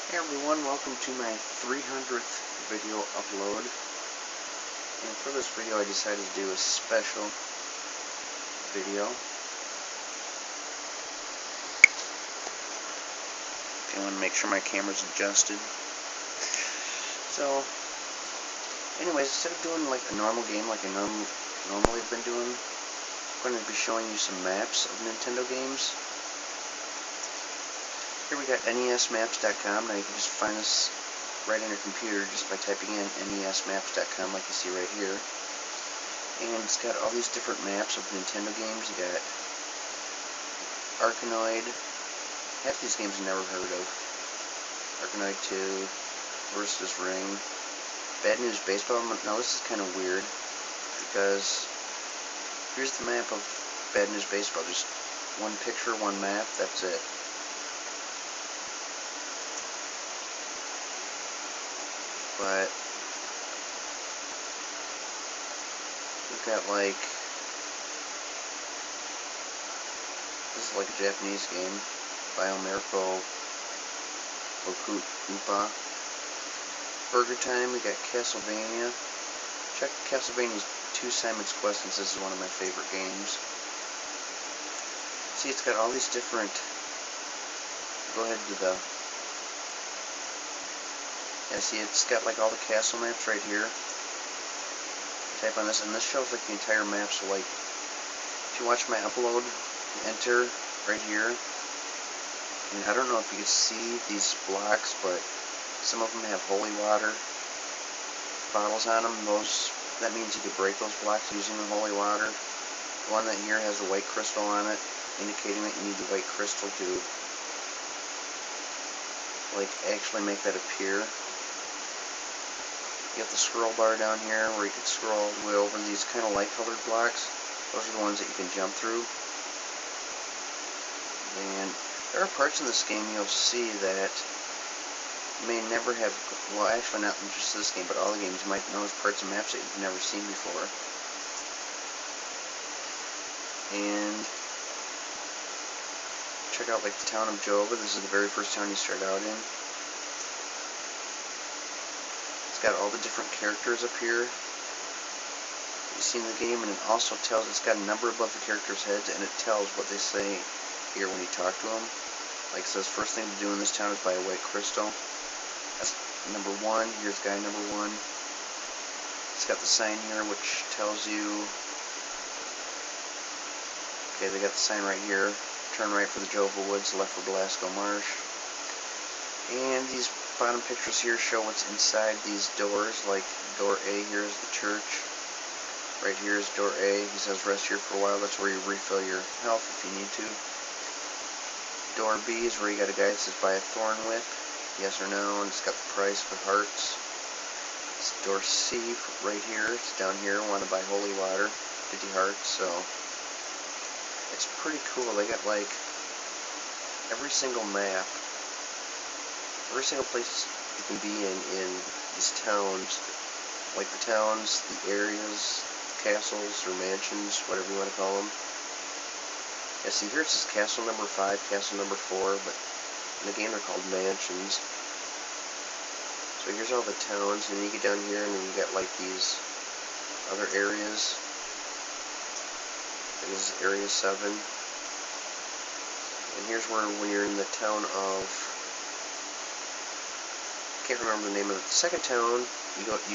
Hey everyone, welcome to my 300th video upload. And for this video I decided to do a special video. Okay, I want to make sure my camera's adjusted. So, anyways, instead of doing like a normal game like I normally have been doing, I'm going to be showing you some maps of Nintendo games. Here we got NESmaps.com. Now you can just find this right on your computer just by typing in NESmaps.com like you see right here. And it's got all these different maps of Nintendo games. You got Arkanoid. Half these games I've never heard of. Arkanoid 2, Versus Ring, Bad News Baseball. Now this is kind of weird because here's the map of Bad News Baseball. Just one picture, one map, that's it. But we've got like, this is like a Japanese game, Biomiracle Boku Upa. Burger Time, we got Castlevania. Check Castlevania's 2 Simon's Quest, since this is one of my favorite games. See, it's got all these different, go ahead to the, yeah, see, it's got like all the castle maps right here. Type on this, and this shows like the entire map. So like, if you watch my upload, you enter right here, and I don't know if you can see these blocks, but some of them have holy water bottles on them. That means you can break those blocks using the holy water. The one that here has the white crystal on it, indicating that you need the white crystal to like actually make that appear. You have the scroll bar down here where you can scroll all the way over these kind of light colored blocks. Those are the ones that you can jump through. And there are parts in this game you'll see that you may never have, well actually not just this game, but all the games you might notice parts of maps that you've never seen before. And check out like the town of Jova. This is the very first town you start out in. It's got all the different characters up here you see in the game, and it also tells, it's got a number above the characters' heads, and it tells what they say here when you talk to them. Like it says, first thing to do in this town is buy a white crystal. That's number 1. Here's guy number 1. It's got the sign here which tells you, okay, they got the sign right here, turn right for the Jova Woods, left for Belasco Marsh. And these bottom pictures here show what's inside these doors. Like door A here is the church. Right here is door A. He says rest here for a while. That's where you refill your health if you need to. Door B is where you got a guy that says buy a thorn whip, yes or no, and it's got the price for hearts. It's door C right here. It's down here. Want to buy holy water, 50 hearts. So it's pretty cool. They got like every single map. Every single place you can be in these towns, like the towns, the areas, castles or mansions, whatever you want to call them. Yeah, see here it says castle number 5, castle number 4, but in the game they're called mansions. So here's all the towns, and you get down here and then you got like these other areas. This is area 7. And here's where when you're in the town of, can't remember the name of it. The second town that you go to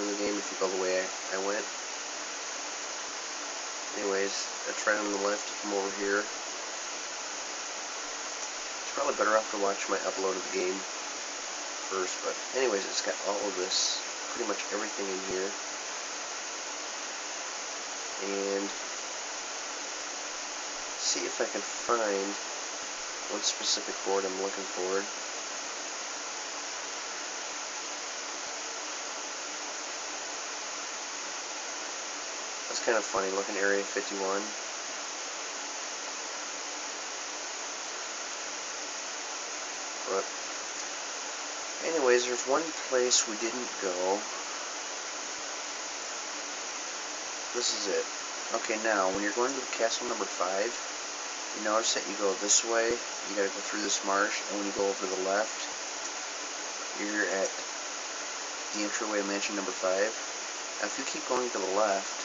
in the game if you go the way I went. Anyways, that's right on the left. You come over here. It's probably better off to watch my upload of the game first, but anyways, it's got all of this, pretty much everything in here. And see if I can find one specific board I'm looking for. It's kind of funny, looking Area 51. But anyways, there's one place we didn't go. This is it. Okay, now when you're going to castle number 5, you notice that you go this way, you gotta go through this marsh, and when you go over to the left, you're at the entryway to mansion number 5. Now if you keep going to the left,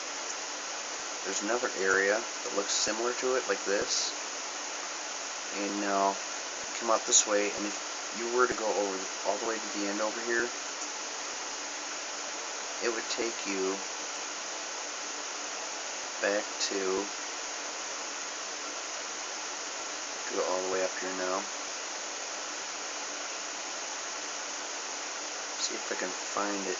there's another area that looks similar to it, like this. And now, come out this way, and if you were to go over all the way to the end over here, it would take you back to go all the way up here now. See if I can find it.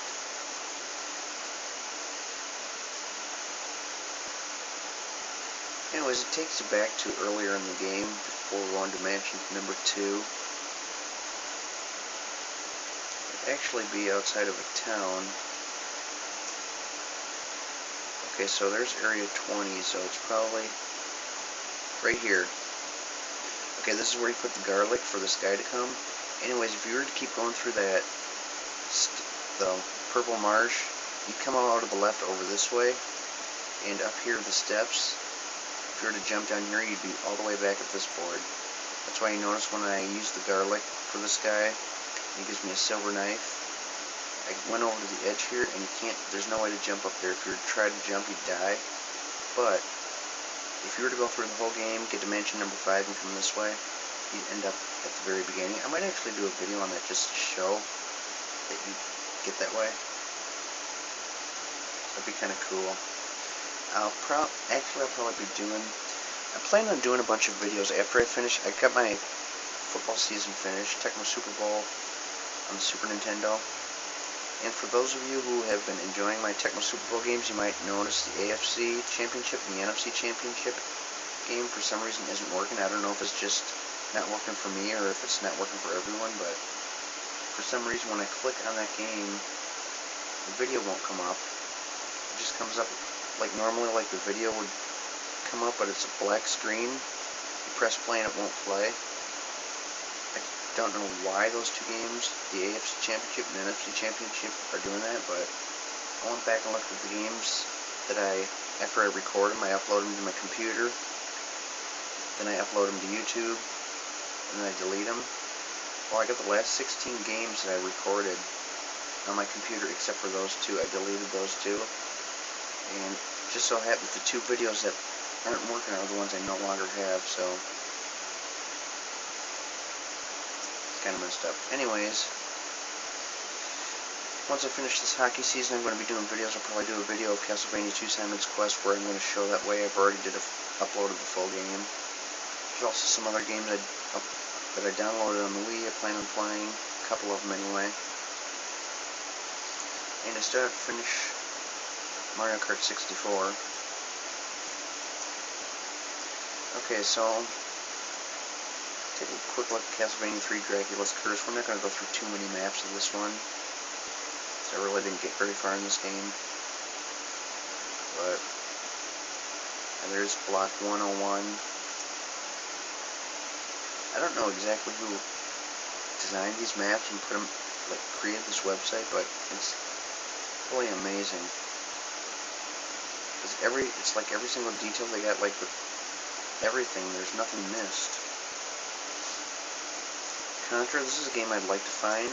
Anyways, it takes you back to earlier in the game before going to mansion number 2. It'd actually be outside of a town. Okay, so there's area 20, so it's probably right here. Okay, this is where you put the garlic for this guy to come. Anyways, if you were to keep going through that the purple marsh, you'd come out of the left over this way, and up here the steps. If you were to jump down here, you'd be all the way back at this board. That's why you notice when I use the garlic for this guy, he gives me a silver knife. I went over to the edge here, and you can't, there's no way to jump up there. If you were to try to jump, you'd die. But if you were to go through the whole game, get to mansion number 5 and come this way, you'd end up at the very beginning. I might actually do a video on that just to show that you get that way. That'd be kind of cool. I'll probably be doing, I'm planning on doing a bunch of videos after I finish. I got my football season finished, Tecmo Super Bowl on the Super Nintendo. And for those of you who have been enjoying my Tecmo Super Bowl games, you might notice the AFC Championship and the NFC Championship game for some reason isn't working. I don't know if it's just not working for me or if it's not working for everyone, but for some reason when I click on that game, the video won't come up. It just comes up like normally, like the video would come up, but it's a black screen. You press play and it won't play. I don't know why those two games, the AFC Championship and the NFC Championship, are doing that, but I went back and looked at the games that after I record them, I upload them to my computer, then I upload them to YouTube, and then I delete them. Well, I got the last 16 games that I recorded on my computer except for those two. I deleted those two. And just so happens the two videos that aren't working are the ones I no longer have, so it's kind of messed up. Anyways, once I finish this hockey season, I'm going to be doing videos. I'll probably do a video of Castlevania 2 Simon's Quest where I'm going to show that way. I've already uploaded the full game. There's also some other games that I downloaded on the Wii. I plan on playing a couple of them anyway. And I still have to finish Mario Kart 64. Okay, so take a quick look at Castlevania 3 Dracula's Curse. We're not going to go through too many maps of this one, so I really didn't get very far in this game. But and there's Block 101. I don't know exactly who designed these maps and created this website, but it's really amazing. It's like every single detail they got, like with everything, there's nothing missed. Contra, this is a game I'd like to find,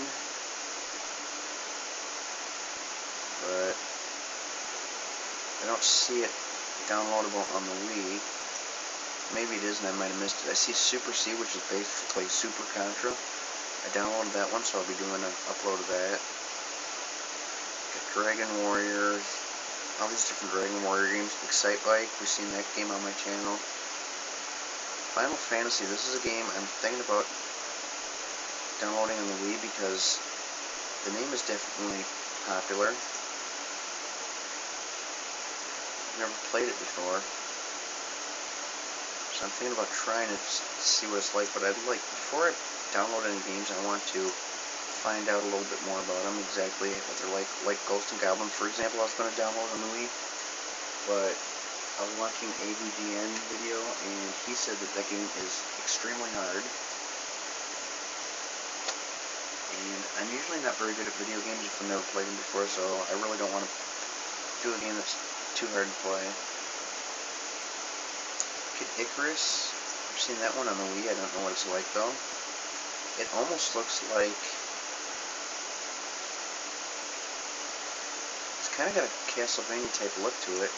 but I don't see it downloadable on the Wii. Maybe it is and I might have missed it. I see Super C, which is basically Super Contra. I downloaded that one, so I'll be doing an upload of that. Got Dragon Warriors, all these different Dragon Warrior games. Excite Bike, we've seen that game on my channel. Final Fantasy, this is a game I'm thinking about downloading on the Wii because the name is definitely popular. I've never played it before, so I'm thinking about trying it to see what it's like. But before I download any games, I want to find out a little bit more about them, exactly what they're like. Like Ghosts and Goblins, for example, I was going to download on the Wii, but I was watching an AVGN video, and he said that that game is extremely hard. And I'm usually not very good at video games if I've never played them before, so I really don't want to do a game that's too hard to play. Kid Icarus, I've seen that one on the Wii. I don't know what it's like though. It almost looks like it's kind of got a Castlevania type look to it.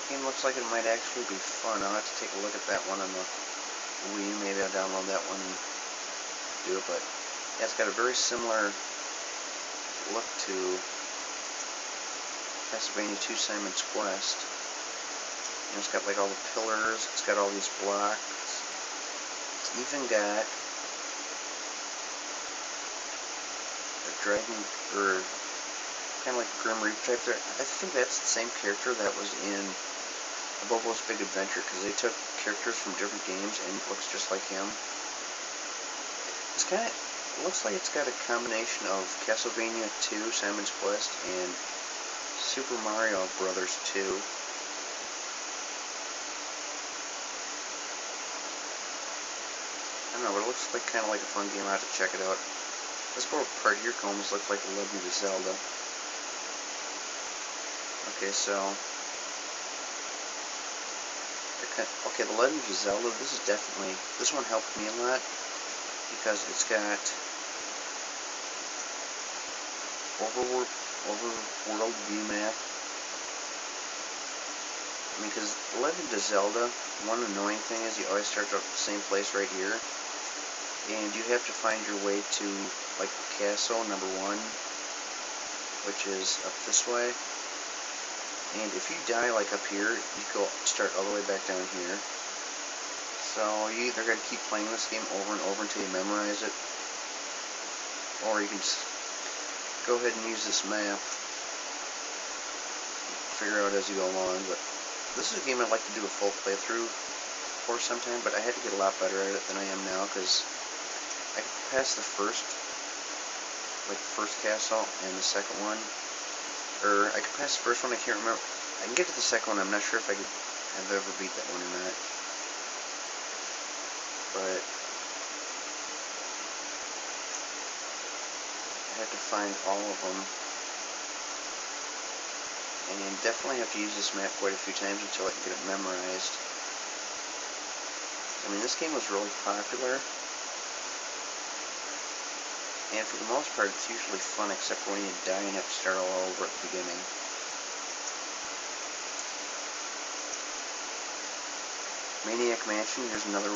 The game looks like it might actually be fun. I'll have to take a look at that one on the Wii. Maybe I'll download that one and do it. But yeah, it's got a very similar look to Castlevania 2 Simon's Quest. You know, it's got like all the pillars, it's got all these blocks, it's even got a dragon, or kind of like a Grim Reaper type there. I think that's the same character that was in Bobo's Big Adventure, because they took characters from different games and it looks just like him. It's kind of, it looks like it's got a combination of Castlevania 2 Simon's Quest and Super Mario Brothers 2. I don't know, but it looks like kind of like a fun game. I have to check it out. This part here almost looks like The Legend of Zelda. Okay, so okay, The Legend of Zelda. This one helped me a lot because it's got overworld view map. I mean, because The Legend of Zelda, one annoying thing is you always start out at the same place right here. And you have to find your way to, like, castle number 1, which is up this way. And if you die, like, up here, you go start all the way back down here. So you either got to keep playing this game over and over until you memorize it, or you can just go ahead and use this map, figure out as you go along. But this is a game I'd like to do a full playthrough for sometime, but I had to get a lot better at it than I am now, because I could pass the first castle and the second one, or I could pass the first one, I can't remember. I can get to the second one, I'm not sure if I could have ever beat that one or not. But I have to find all of them, and definitely have to use this map quite a few times until I can get it memorized. I mean, this game was really popular, and for the most part it's usually fun, except for when you die and have to start all over at the beginning. Maniac Mansion, here's another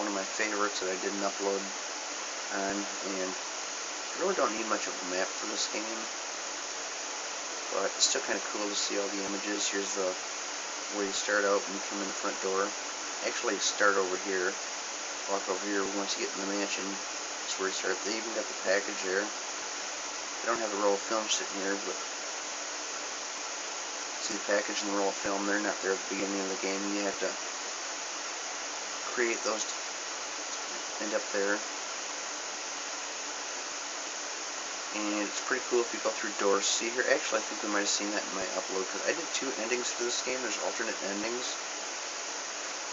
one of my favorites that I didn't upload on, and I really don't need much of a map for this game, but it's still kind of cool to see all the images. Here's the where you start out when you come in the front door. Actually, start over here, walk over here. Once you get in the mansion, that's where you start. They even got the package there. They don't have the roll of film sitting here, but see the package and the roll of film, they're not there at the beginning of the game. You have to create those to end up there. And it's pretty cool if you go through doors. See here, actually I think we might have seen that in my upload, because I did 2 endings for this game. There's alternate endings.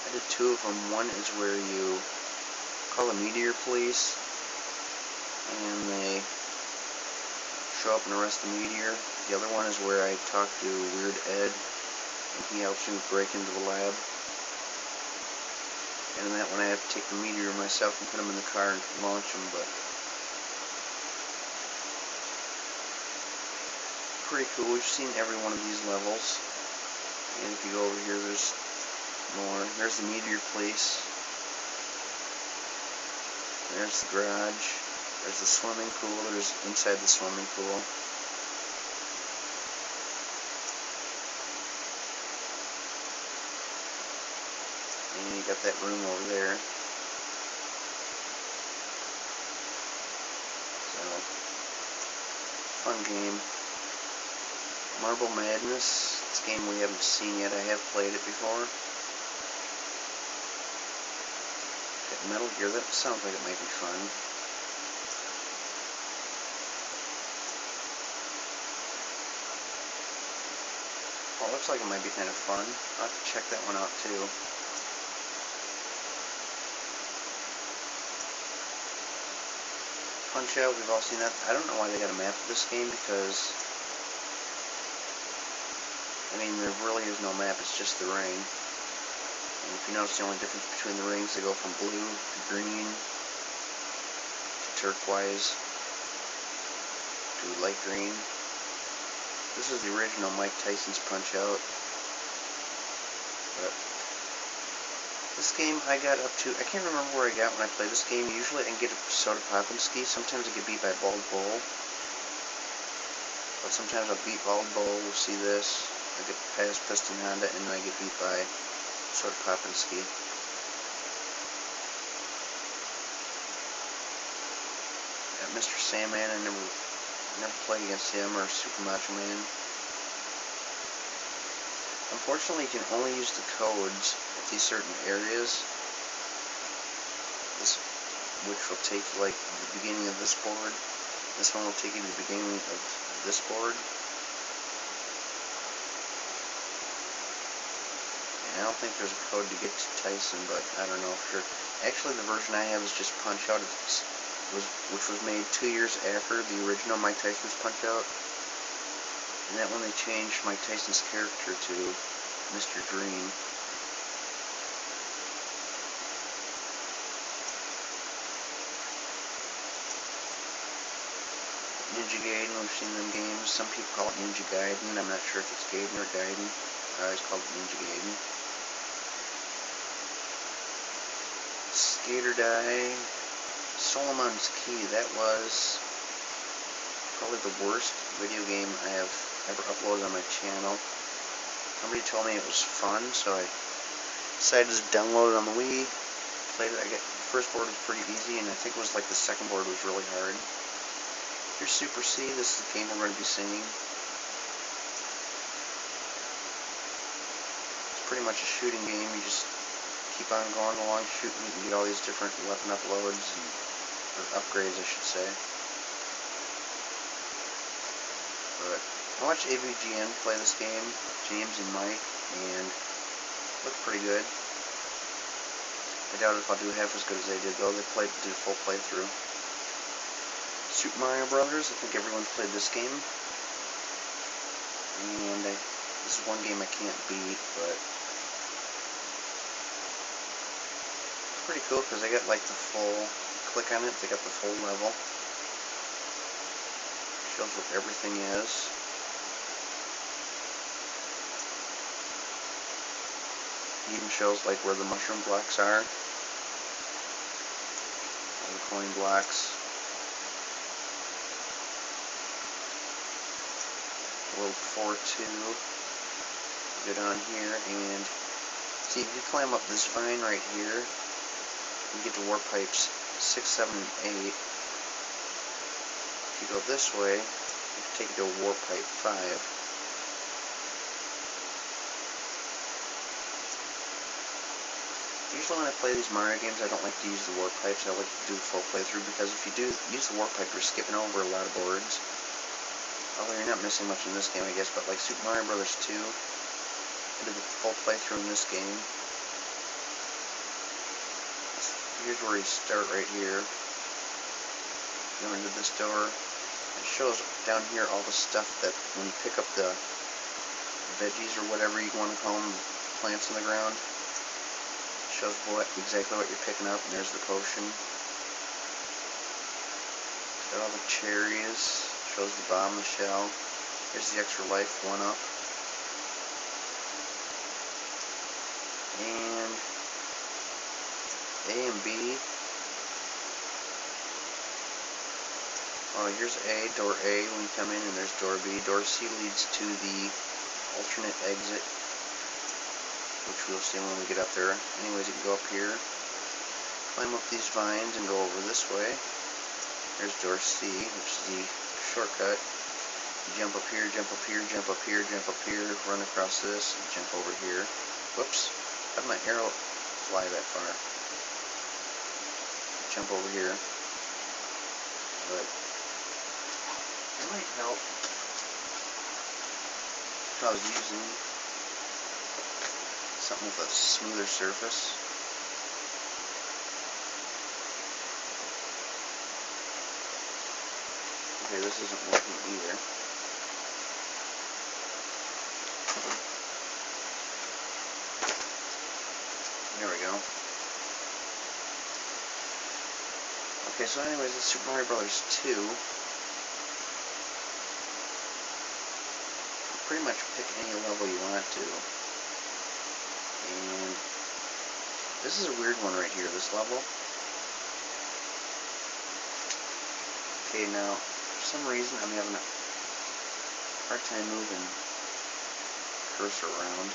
I did 2 of them. One is where you call the meteor police, and they show up and arrest the meteor. The other one is where I talk to Weird Ed, and he helps you break into the lab. And in that one I have to take the meteor myself and put him in the car and launch him, but pretty cool. We've seen every one of these levels. And if you go over here, there's more. There's the meteor police. There's the garage. There's the swimming pool. There's inside the swimming pool. And you got that room over there. So, fun game. Marble Madness. It's a game we haven't seen yet. I have played it before. Got Metal Gear. That sounds like it might be fun. Well, it looks like it might be kind of fun. I'll have to check that one out too. Punch-Out, we've all seen that. I don't know why they got a map for this game, because I mean, there really is no map, it's just the ring. And if you notice, the only difference between the rings, they go from blue to green to turquoise to light green. This is the original Mike Tyson's Punch-Out. But this game I got up to, I can't remember where I got when I played this game. Usually I can get a Soda Popinski. Sometimes I get beat by Bald Bull. But sometimes I'll beat Bald Bull. We'll see this. I get past Piston Honda and then I get beat by Soda Popinski. Got Mr. Sandman. I never played against him, or Super Macho Man. Unfortunately, you can only use the codes at these certain areas. This, which will take you like the beginning of this board. This one will take you to the beginning of this board. And I don't think there's a code to get to Tyson, but I don't know for sure. Actually, the version I have is just Punch-Out, which was made 2 years after the original Mike Tyson's Punch-Out. And that one they changed Mike Tyson's character to Mr. Dream. Ninja Gaiden, we've seen them games. Some people call it Ninja Gaiden. I'm not sure if it's Gaiden or Gaiden. I always called it Ninja Gaiden. Skater Die. Solomon's Key. That was probably the worst video game I have ever uploaded on my channel. Somebody told me it was fun, so I decided to download it on the Wii. Played it. The first board was pretty easy, and I think it was like the second board was really hard. Here's Super C. This is the game we're going to be singing. It's pretty much a shooting game. You just keep on going along shooting. You can get all these different weapon uploads, or upgrades, I should say. But I watched AVGN play this game, James and Mike, and it looked pretty good. I doubt if I'll do half as good as they did, though. They did a full playthrough. Super Mario Brothers, I think everyone's played this game. And this is one game I can't beat, but it's pretty cool because they got like the full, click on it, they got the full level. Shows what everything is. It even shows like where the mushroom blocks are. All the coin blocks. World 4-2. Go down here and see if you climb up this vine right here, you get to warp pipes 6, 7, and 8. If you go this way, you can take it to warp pipe 5. Usually when I play these Mario games, I don't like to use the warp pipes. I like to do a full playthrough because if you do use the warp pipe, you're skipping over a lot of boards. Although you're not missing much in this game, I guess, but like Super Mario Bros. 2, I did the full playthrough in this game. Here's where you start right here. Go into this door. It shows down here all the stuff that when you pick up the veggies or whatever you want to call them, plants in the ground. It shows exactly what you're picking up, and there's the potion. Got all the cherries. Shows the bomb, the shell. Here's the extra life, 1-up. And A and B. Oh, here's A, door A when you come in, and there's door B. Door C leads to the alternate exit, which we'll see when we get up there. Anyways, you can go up here, climb up these vines, and go over this way. There's door C, which is the shortcut. You jump up here, jump up here, jump up here, jump up here, run across this, and jump over here. Whoops, how did my arrow fly that far? Jump over here. But it might help if I was using something with a smoother surface. Okay, this isn't working either. There we go. Okay, so anyways, it's Super Mario Brothers 2. Pretty much pick any level you want to. And this is a weird one right here, this level. Okay, now, for some reason, I'm having a hard time moving cursor around.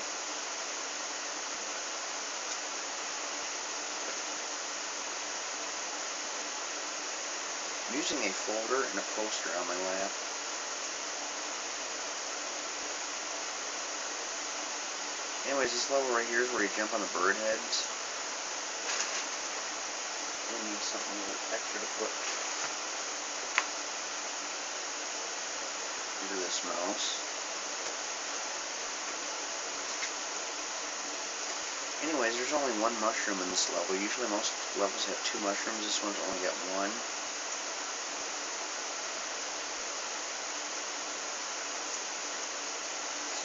I'm using a folder and a poster on my lap. Anyways, this level right here is where you jump on the bird heads. You need something a little extra to put into this mouse. Anyways, there's only one mushroom in this level. Usually most levels have 2 mushrooms. This one's only got 1.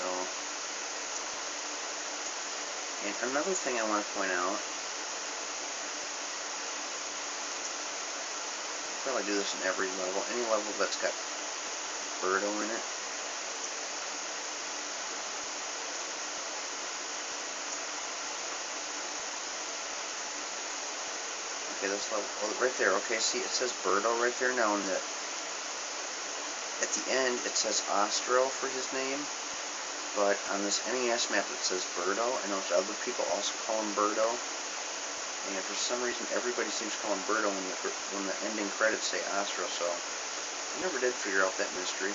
So, and another thing I want to point out, I'll probably do this in every level, any level that's got Birdo in it. Okay, this level, oh, right there, okay, see, it says Birdo right there. Now, at the end, it says Ostro for his name, but on this NES map, it says Birdo. I know other people also call him Birdo, and for some reason, everybody seems to call him Birdo when the ending credits say Ostro, so I never did figure out that mystery.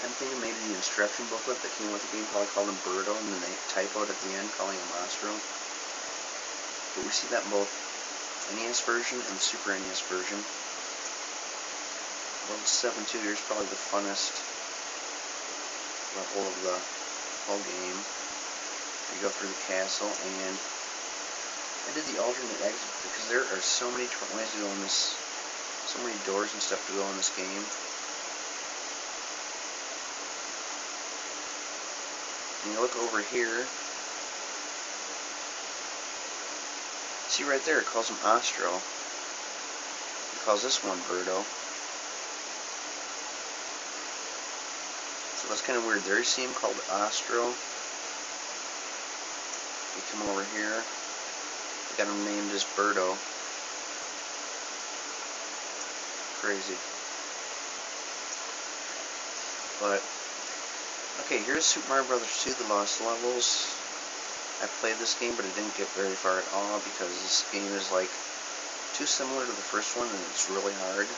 I'm thinking maybe the instruction booklet that came with the game probably called him Birdo, and then they typoed at the end calling him Ostro. But we see that in both NES version and Super NES version. Level 7 2 here is probably the funnest level of the whole game. You go through the castle, and I did the alternate exit because there are so many different ways to go in this, so many doors and stuff to go in this game. And you look over here, see right there, it calls him Ostro. It calls this one Birdo. So that's kind of weird. There you see him called Ostro. You come over here, they got him named as Birdo. Crazy. But, okay, here's Super Mario Brothers 2, The Lost Levels. I played this game, but I didn't get very far at all because this game is like too similar to the first one, and it's really hard.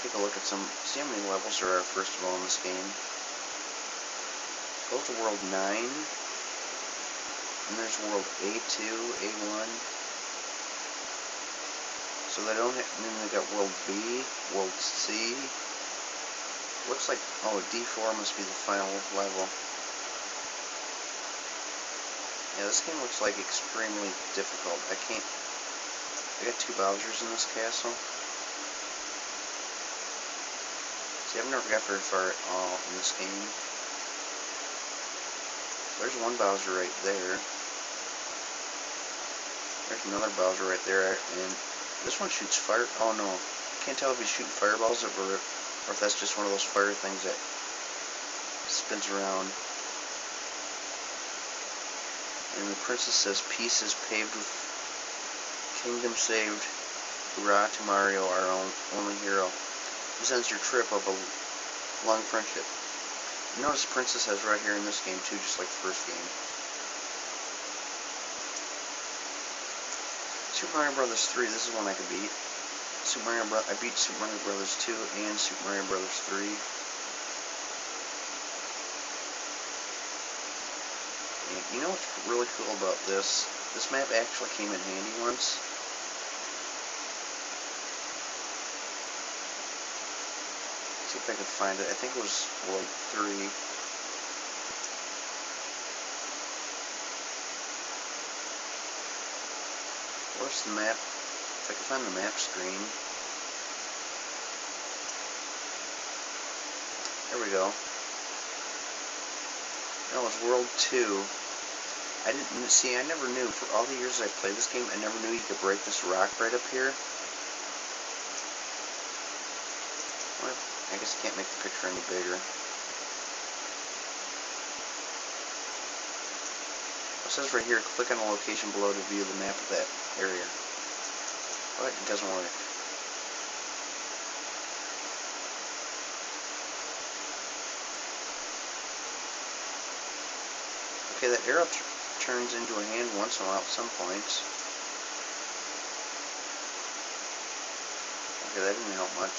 Take a look at see how many levels there are first of all in this game. Go to World 9, and there's World A2, A1. So they don't have, and then they got World B, World C. Looks like, oh, D4 must be the final level. Yeah, this game looks like extremely difficult. I got 2 Bowsers in this castle. See, I've never got very far at all in this game. There's one Bowser right there. There's another Bowser right there, and this one shoots fire. Oh no, can't tell if he's shooting fireballs or if that's just one of those fire things that spins around. And the princess says, "Peace is paved with kingdom saved. Hurrah to Mario, our only hero. This ends your trip of a long friendship." You notice the princess has right here in this game too, just like the first game. Super Mario Brothers 3, this is one I can beat. I beat Super Mario Brothers 2 and Super Mario Brothers 3. And you know what's really cool about this? This map actually came in handy once. Let's see if I can find it. I think it was World 3. Where's the map? If I can find the map screen. There we go. No, it's World 2. I didn't see. I never knew. For all the years I played this game, I never knew you could break this rock right up here. Or, I guess I can't make the picture any bigger. It says right here, click on the location below to view the map of that area. But it doesn't work. Okay, that arrow turns into a hand once in a while at some points. Okay, that didn't help much.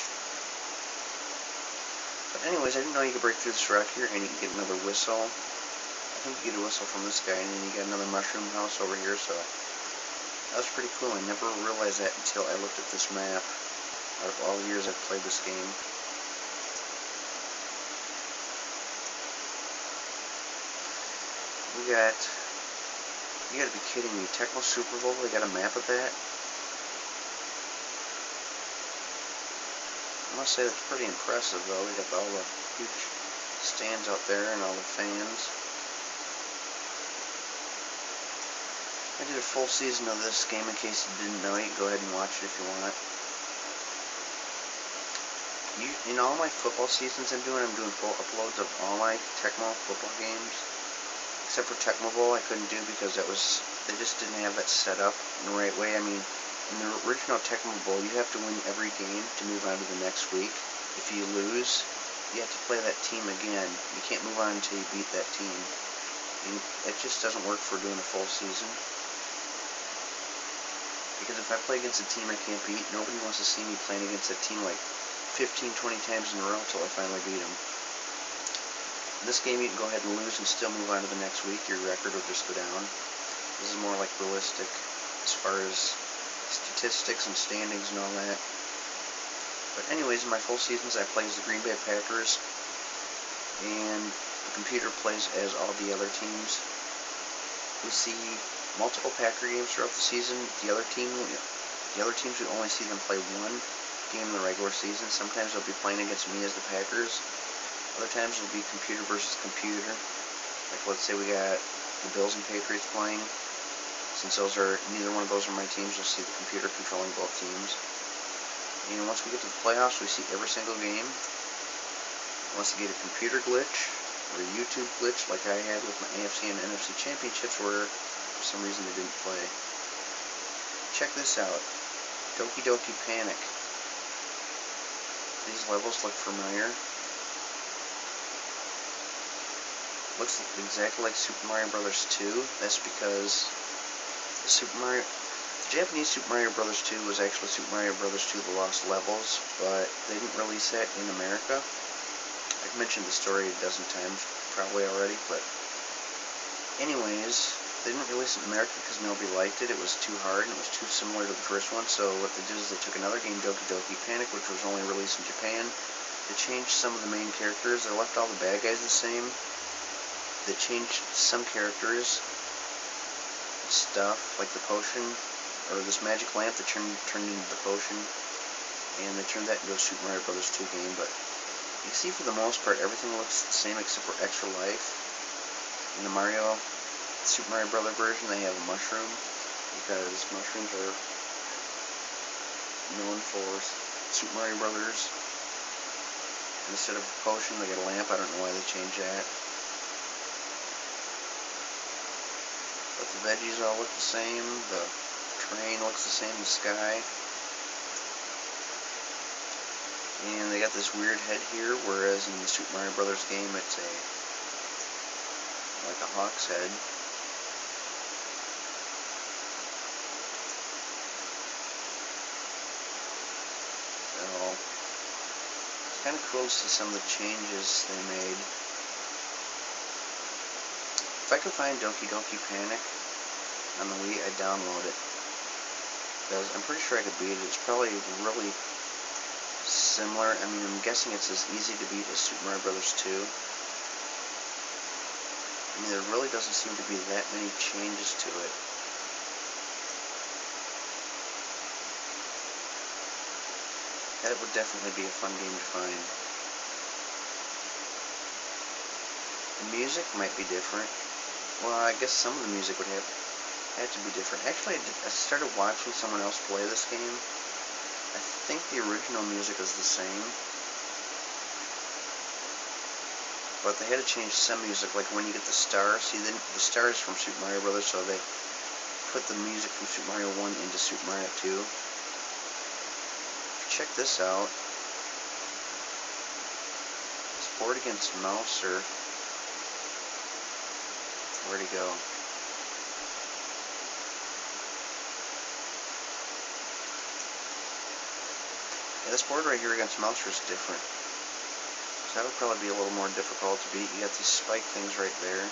But anyways, I didn't know you could break through this rock here and you can get another whistle. I think you get a whistle from this guy, and then you got another mushroom house over here, so that was pretty cool. I never realized that until I looked at this map out of all the years I've played this game. We got, you gotta be kidding me, Tecmo Super Bowl, they got a map of that? I must say that's pretty impressive though. They got all the huge stands out there and all the fans. I did a full season of this game in case you didn't know. You can go ahead and watch it if you want. In all my football seasons I'm doing full uploads of all my Tecmo football games. Except for Tecmo Bowl I couldn't do because they just didn't have that set up in the right way. I mean, in the original Tecmo Bowl you have to win every game to move on to the next week. If you lose, you have to play that team again. You can't move on until you beat that team. And it just doesn't work for doing a full season. Because if I play against a team I can't beat, nobody wants to see me playing against a team like 15, 20 times in a row until I finally beat them. In this game you can go ahead and lose and still move on to the next week. Your record will just go down. This is more like realistic as far as statistics and standings and all that. But anyways, in my full seasons I play as the Green Bay Packers, and the computer plays as all the other teams. We see multiple Packer games throughout the season. The other teams we only see them play one game in the regular season. Sometimes they'll be playing against me as the Packers. Other times it'll be computer versus computer. Like let's say we got the Bills and Patriots playing. Since neither one of those are my teams, you'll see the computer controlling both teams. And once we get to the playoffs, we see every single game. Unless you get a computer glitch or a YouTube glitch like I had with my AFC and NFC championships where for some reason they didn't play. Check this out. Doki Doki Panic. These levels look familiar. Looks exactly like Super Mario Bros. 2. That's because the Japanese Super Mario Bros. 2 was actually Super Mario Bros. 2 The Lost Levels, but they didn't release that in America. I've mentioned the story a dozen times probably already, but anyways, they didn't release it in America because nobody liked it. It was too hard and it was too similar to the first one, so what they did is they took another game, Doki Doki Panic, which was only released in Japan. They changed some of the main characters. They left all the bad guys the same. They changed some characters, stuff, like the potion, or this magic lamp that turned into the potion, and they turned that into a Super Mario Bros. 2 game, but you can see for the most part everything looks the same except for extra life. In the Super Mario Bros. Version they have a mushroom, because mushrooms are known for Super Mario Bros. Instead of a potion they get a lamp. I don't know why they changed that. But the veggies all look the same, the train looks the same in the sky. And they got this weird head here, whereas in the Super Mario Bros. Game it's like a hawk's head. So it's kind of cool to see some of the changes they made. If I could find Doki Doki Panic on the Wii, I'd download it. Because I'm pretty sure I could beat it. It's probably really similar. I mean, I'm guessing it's as easy to beat as Super Mario Bros. 2. I mean, there really doesn't seem to be that many changes to it. That would definitely be a fun game to find. The music might be different. Well, I guess some of the music would have to be different. Actually, I started watching someone else play this game. I think the original music is the same, but they had to change some music, like when you get the star. See, the star is from Super Mario Brothers, so they put the music from Super Mario 1 into Super Mario 2. Check this out. It's board against mouse, or where'd he go? Yeah, this board right here against mouse is different. So that would probably be a little more difficult to beat. You got these spike things right there.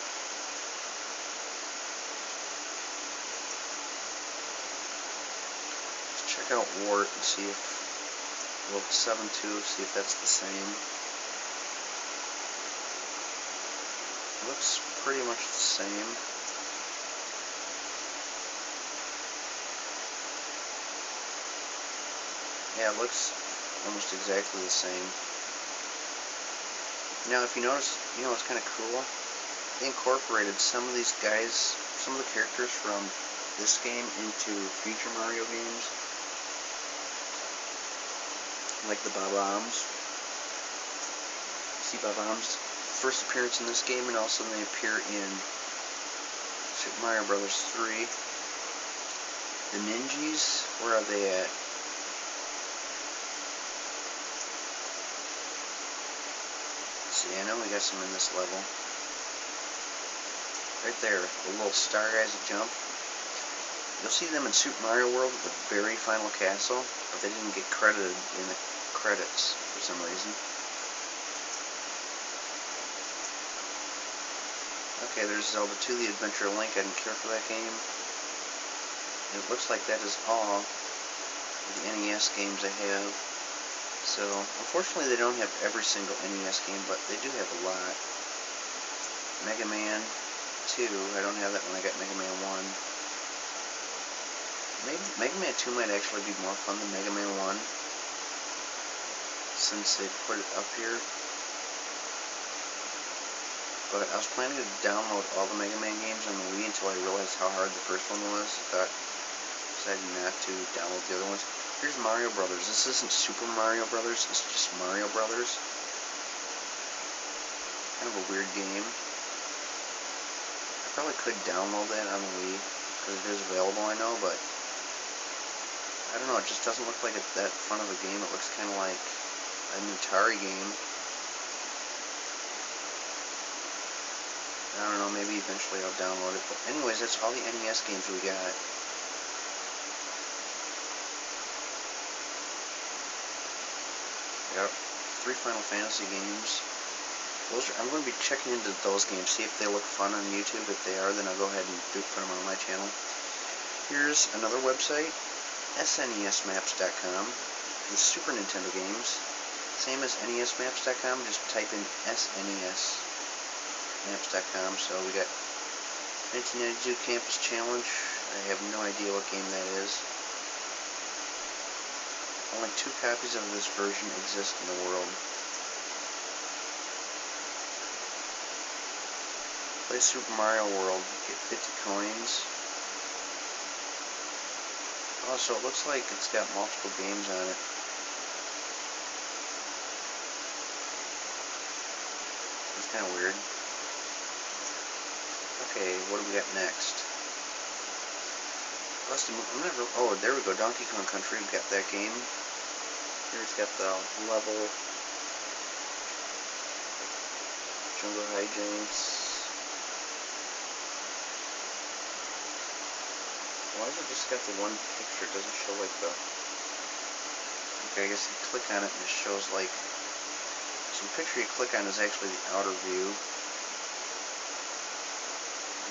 Let's check out Wart and see if, well, 7-2, see if that's the same. It looks pretty much the same. Yeah, it looks almost exactly the same. Now, if you notice, you know what's kind of cool? They incorporated some of these guys, some of the characters from this game into future Mario games. Like the Bob-ombs. See Bob-ombs' first appearance in this game, and also they appear in Super Mario Brothers 3. The Ninjas, where are they at? See, I know we got some in this level. Right there, the little star guys that jump. You'll see them in Super Mario World at the very final castle, but they didn't get credited in the credits for some reason. Okay, there's Zelda 2, The Adventure of Link. I didn't care for that game. And it looks like that is all the NES games I have. So, unfortunately they don't have every single NES game, but they do have a lot. Mega Man 2, I don't have that one, I got Mega Man 1. Maybe Mega Man 2 might actually be more fun than Mega Man 1, since they put it up here. But I was planning to download all the Mega Man games on the Wii until I realized how hard the first one was. I decided not to download the other ones. Here's Mario Brothers. This isn't Super Mario Brothers, it's just Mario Brothers. Kind of a weird game. I probably could download that on the Wii, because it is available, I know, but I don't know, it just doesn't look like it's that fun of a game. It looks kind of like an Atari game. I don't know, maybe eventually I'll download it. But anyways, that's all the NES games we got. Yep, 3 Final Fantasy games. I'm going to be checking into those games, see if they look fun on YouTube. If they are, then I'll go ahead and put them on my channel. Here's another website, SNESmaps.com, with Super Nintendo games. Same as NESmaps.com, just type in SNESmaps.com. So we got 1992 Campus Challenge. I have no idea what game that is. Only 2 copies of this version exist in the world. Play Super Mario World, get 50 coins. Also, it looks like it's got multiple games on it. It's kind of weird. Okay, what do we got next? Oh, there we go, Donkey Kong Country, we've got that game. Here it's got the level, jungle hijinks. Why is it just got the one picture? It doesn't show like the... Okay, I guess you click on it and it shows like... So the picture you click on is actually the outer view.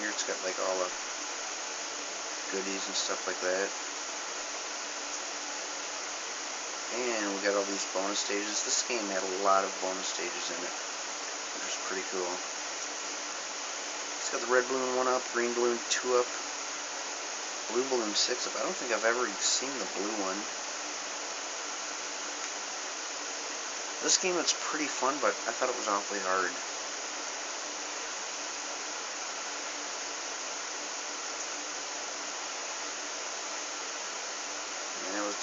Here it's got like all the goodies and stuff like that. And we got all these bonus stages. This game had a lot of bonus stages in it, which was pretty cool. It's got the red balloon 1 up, green balloon 2 up, blue balloon 6 up. I don't think I've ever seen the blue one. This game is pretty fun, but I thought it was awfully hard.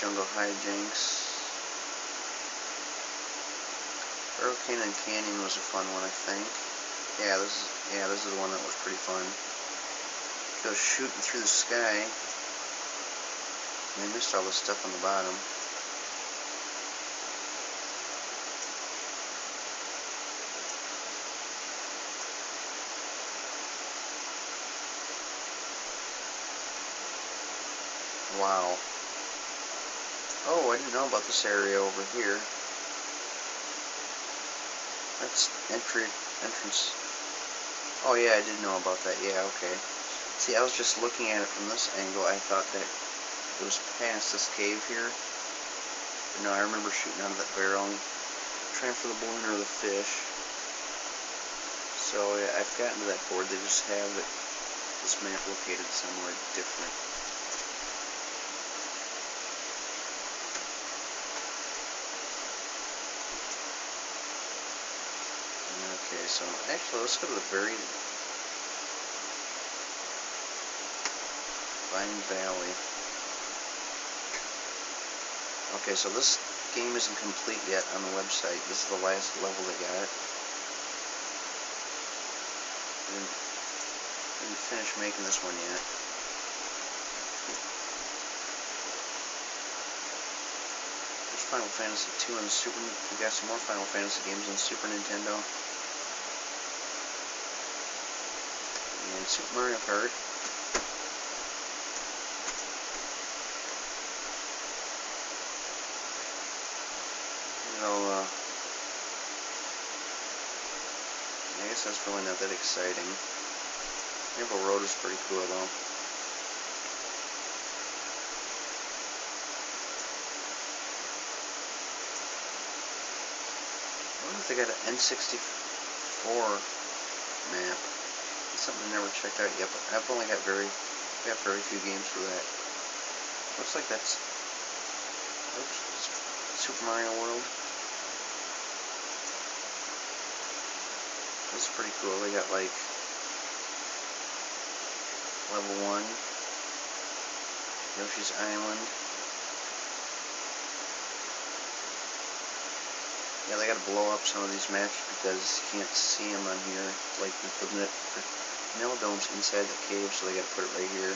Jungle Hijinks. Hurricane and Canyon was a fun one, I think. Yeah, this is the one that was pretty fun. Goes shooting through the sky. And I missed all the stuff on the bottom. Wow. Oh, I didn't know about this area over here. That's entrance. Oh yeah, I did know about that. Yeah, okay. See, I was just looking at it from this angle. I thought that it was past this cave here. But no, I remember shooting out of that barrel and trying for the balloon or the fish. So yeah, I've gotten to that board. They just have it, this map located somewhere different. Okay, so actually let's go to the very Vine Valley. Okay, so this game isn't complete yet on the website. This is the last level they got. Didn't finish making this one yet. There's Final Fantasy 2 on the Super. We got some more Final Fantasy games on Super Nintendo. And Super Mario Kart. I guess that's really not that exciting. Rainbow Road is pretty cool though. I wonder if they got an N64 map. It's something I never checked out yet, but I've only got very few games for that. Looks like that's, oops, Super Mario World. This is pretty cool. They got like level 1, Yoshi's Island. Yeah, they gotta blow up some of these maps because you can't see them on here. Like the Nil Dome's inside the cave, so they gotta put it right here.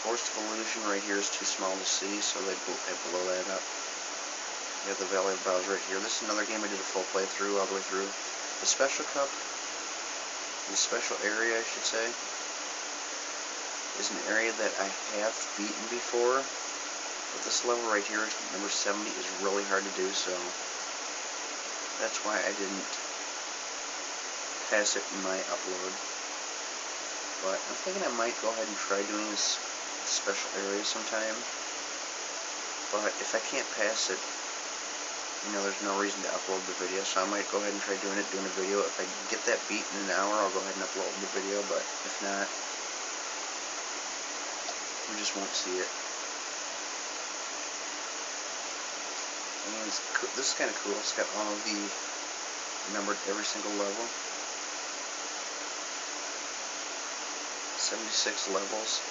Forest of Illusion right here is too small to see, so they blow that up. You have the Valley of Bowser right here. This is another game I did a full playthrough, all the way through. The Special Cup, the special area I should say, is an area that I have beaten before. But this level right here, number 70, is really hard to do, so that's why I didn't pass it in my upload. But I'm thinking I might go ahead and try doing this special area sometime. But if I can't pass it, you know, there's no reason to upload the video, so I might go ahead and try doing a video. If I get that beat in an hour, I'll go ahead and upload the video, but if not, we just won't see it. And this is kind of cool. It's got all of the numbered every single level. 76 levels.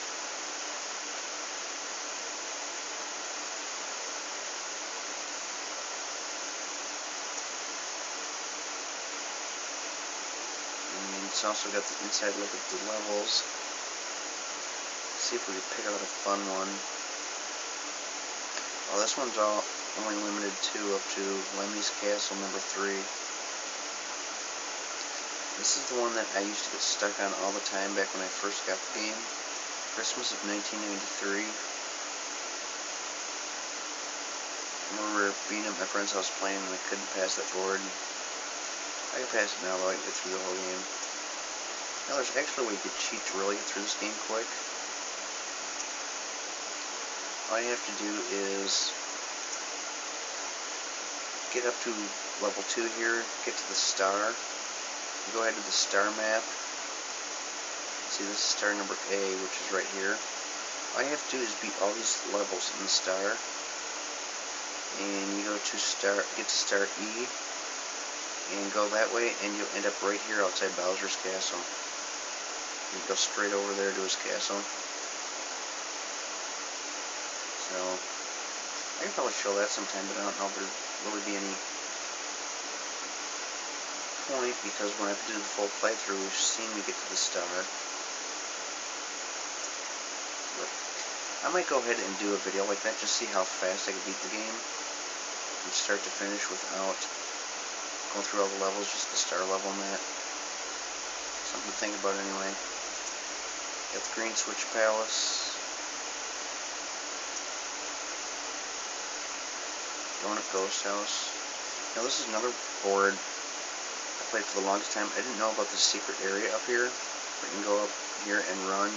And it's also got the inside look at the levels. Let's see if we can pick out a fun one. Oh, this one's only limited to up to Lemmy's Castle number 3. This is the one that I used to get stuck on all the time back when I first got the game. Christmas of 1993. I remember being at my friend's house playing and I couldn't pass that board. I can pass it now though, I can get through the whole game. Now there's actually a way you could cheat to really get through this game quick. All you have to do is get up to level 2 here, get to the star, go ahead to the star map. See, this is star number A, which is right here. All you have to do is beat all these levels in the star, and you go to get to star E, and go that way, and you'll end up right here outside Bowser's castle. You go straight over there to his castle. So, I could probably show that sometime, but I don't know if there'd really be any point, because when I do the full playthrough, we've seen me get to the star. But I might go ahead and do a video like that, just see how fast I can beat the game from start to finish without going through all the levels, just the star level and that. Something to think about anyway. Got the Green Switch Palace. Donut Ghost House. Now this is another board I played for the longest time. I didn't know about the secret area up here. I can go up here and run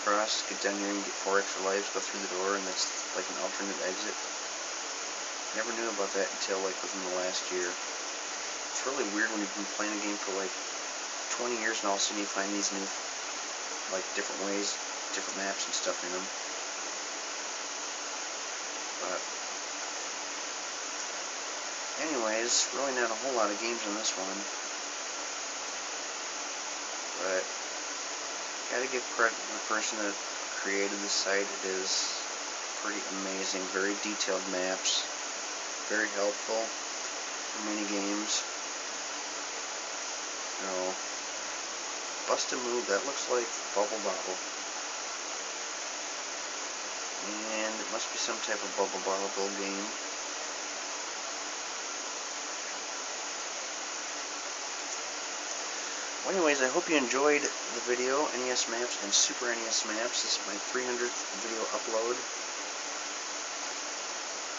across, get down here and get 4 extra lives, go through the door, and that's like an alternate exit. Never knew about that until like within the last year. It's really weird when you've been playing a game for like 20 years and all of a sudden you find these new, like, different ways, different maps and stuff in them. But anyways, really not a whole lot of games on this one. But gotta give credit to the person that created the site. It is pretty amazing. Very detailed maps. Very helpful for many games. No. Bust a Move, that looks like Bubble Bobble. And it must be some type of Bubble Bobble game. Well, anyways, I hope you enjoyed the video, NES Maps and Super NES Maps. This is my 300th video upload.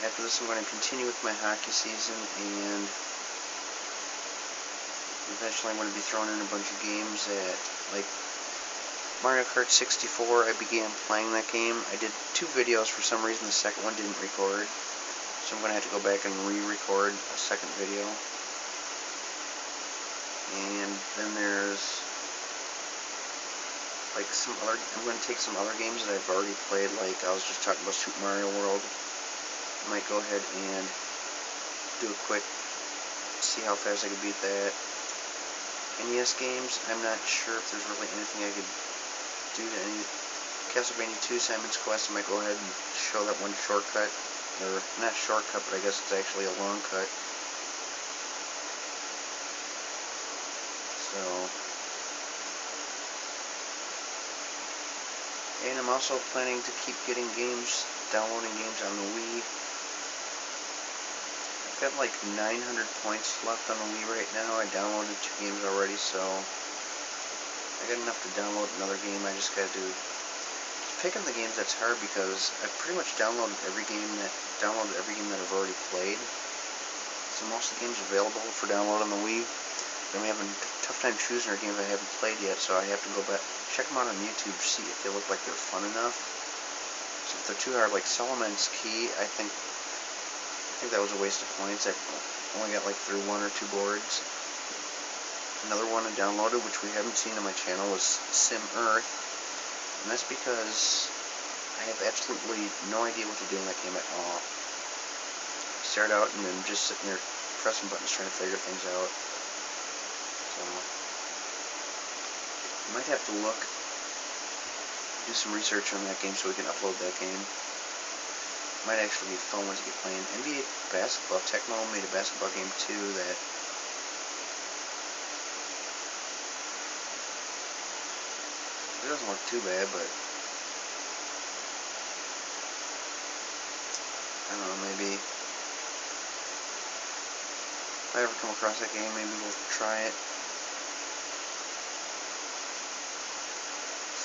After this, I'm going to continue with my hockey season, and eventually I'm going to be throwing in a bunch of games at, like, Mario Kart 64. I began playing that game. I did 2 videos. For some reason, the second one didn't record, so I'm going to have to go back and re-record a second video. And then there's, like, some other, I'm going to take some other games that I've already played, like I was just talking about Super Mario World. I might go ahead and do a quick, see how fast I can beat that. NES games, I'm not sure if there's really anything I could do to any. Castlevania 2, Simon's Quest, I might go ahead and show that one shortcut, or not shortcut, but I guess it's actually a long cut. So, and I'm also planning to keep getting games, downloading games on the Wii. I've got like 900 points left on the Wii right now. I downloaded 2 games already, so I got enough to download another game. I just gotta do picking the games. That's hard because I've pretty much downloaded every game that I've already played. So most of the games available for download on the Wii. I'm having a tough time choosing our games I haven't played yet, so I have to go back, check them out on YouTube, see if they look like they're fun enough. So if they're too hard, like Solomon's Key, I think that was a waste of points. I only got like through 1 or 2 boards. Another one I downloaded, which we haven't seen on my channel, was Sim Earth, and that's because I have absolutely no idea what to do in that game at all. I start out and then just sitting there pressing buttons trying to figure things out. So I might have to do some research on that game so we can upload that game. Might actually be fun once you get playing. NBA basketball, Tecmo made a basketball game too that it doesn't look too bad, but I don't know, maybe if I ever come across that game, maybe we'll try it.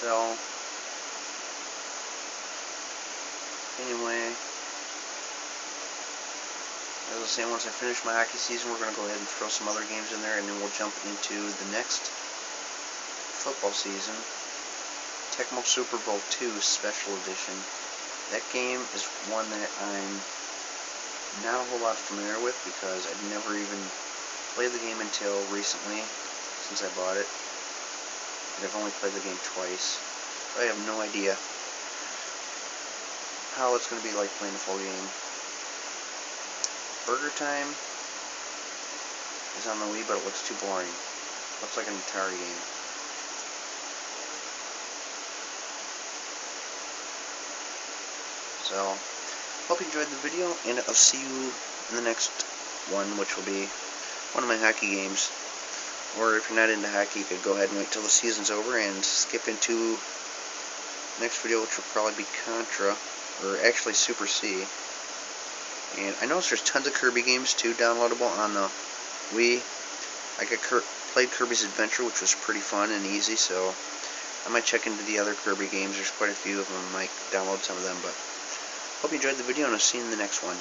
So anyway, as I was saying, once I finish my hockey season, we're going to go ahead and throw some other games in there, and then we'll jump into the next football season. Tecmo Super Bowl 2 Special Edition. That game is one that I'm not a whole lot familiar with because I've never even played the game until recently, since I bought it. And I've only played the game twice. So I have no idea how it's going to be like playing the full game. Burger Time is on the Wii, but it looks too boring. Looks like an Atari game. So So, hope you enjoyed the video, and I'll see you in the next one, which will be one of my hockey games. Or if you're not into hockey, you could go ahead and wait till the season's over and skip into next video, which will probably be Contra, or actually Super C. And I noticed there's tons of Kirby games too downloadable on the Wii. I played Kirby's Adventure, which was pretty fun and easy, so I might check into the other Kirby games. There's quite a few of them. I might download some of them, but hope you enjoyed the video, and I'll see you in the next one.